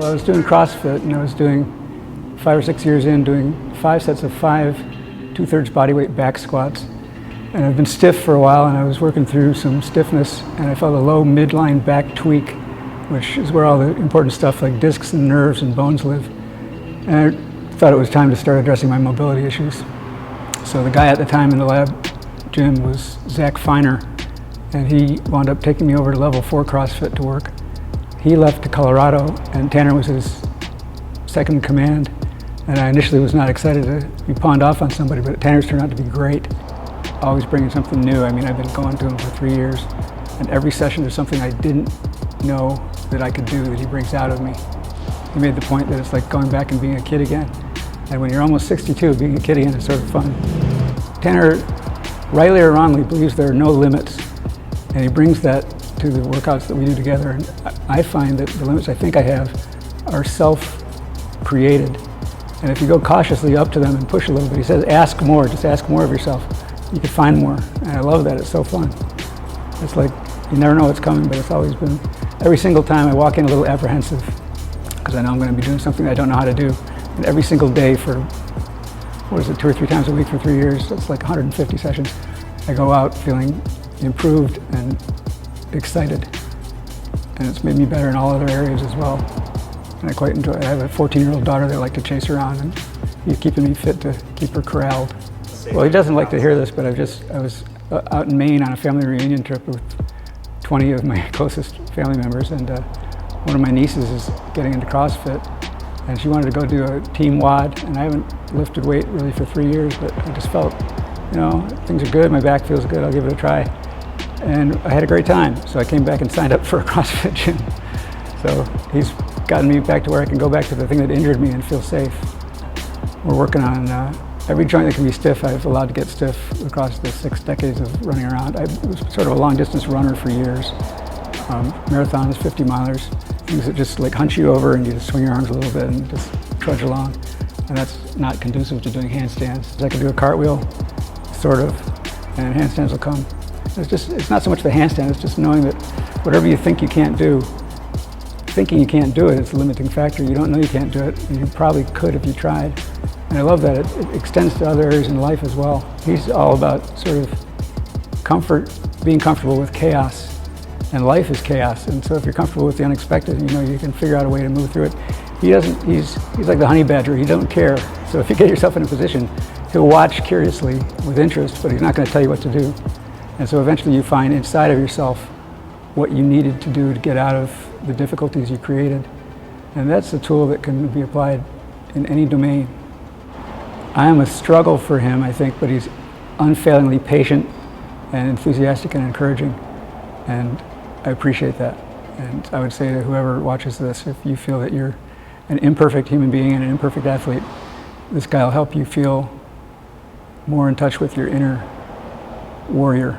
Well, I was doing CrossFit, and I was doing 5 or 6 years in, doing 5 sets of 5 2/3 bodyweight back squats. And I've been stiff for a while, and I was working through some stiffness, and I felt a low midline back tweak, which is where all the important stuff like discs and nerves and bones live. And I thought it was time to start addressing my mobility issues. So the guy at the time in the lab gym was Zach Feiner, and he wound up taking me over to level 4 CrossFit to work. He left to Colorado, and Tanner was his second in command. And I initially was not excited to be pawned off on somebody, but Tanner's turned out to be great. Always bringing something new. I mean, I've been going to him for 3 years, and every session there's something I didn't know that I could do that he brings out of me. He made the point that it's like going back and being a kid again. And when you're almost 62, being a kid again is sort of fun. Tanner, rightly or wrongly, believes there are no limits, and he brings that to the workouts that we do together. And I find that the limits I think I have are self-created. And if you go cautiously up to them and push a little bit, he says, ask more, just ask more of yourself. You can find more. And I love that, it's so fun. It's like, you never know what's coming, but it's always been, every single time I walk in a little apprehensive, because I know I'm going to be doing something I don't know how to do. And every single day for, 2 or 3 times a week for 3 years, that's like 150 sessions. I go out feeling improved and excited. And it's made me better in all other areas as well. And I quite enjoy it. I have a 14-year-old daughter that I like to chase around, and he's keeping me fit to keep her corralled. Well, he doesn't like to hear this, but I was out in Maine on a family reunion trip with 20 of my closest family members, and one of my nieces is getting into CrossFit, and she wanted to go do a team WOD, and I haven't lifted weight really for 3 years, but I just felt, things are good, my back feels good, I'll give it a try. And I had a great time, so I came back and signed up for a CrossFit gym. So he's gotten me back to where I can go back to the thing that injured me and feel safe. We're working on every joint that can be stiff. I've allowed to get stiff across the 6 decades of running around. I was sort of a long distance runner for years. Marathons, 50 milers, things that just like hunch you over and you just swing your arms a little bit and just trudge along. And that's not conducive to doing handstands. I can do a cartwheel, sort of, and handstands will come. It's not so much the handstand, it's just knowing that whatever you think you can't do, thinking you can't do it is a limiting factor. You don't know you can't do it, and you probably could if you tried. And I love that. It extends to other areas in life as well. He's all about sort of comfort, being comfortable with chaos, and life is chaos. And so if you're comfortable with the unexpected, you can figure out a way to move through it. He's like the honey badger, he don't care. So if you get yourself in a position, he'll watch curiously with interest, but he's not going to tell you what to do. And so eventually you find inside of yourself what you needed to do to get out of the difficulties you created. And that's a tool that can be applied in any domain. I am a struggle for him, I think, but he's unfailingly patient and enthusiastic and encouraging. And I appreciate that. And I would say to whoever watches this, if you feel that you're an imperfect human being and an imperfect athlete, this guy will help you feel more in touch with your inner warrior.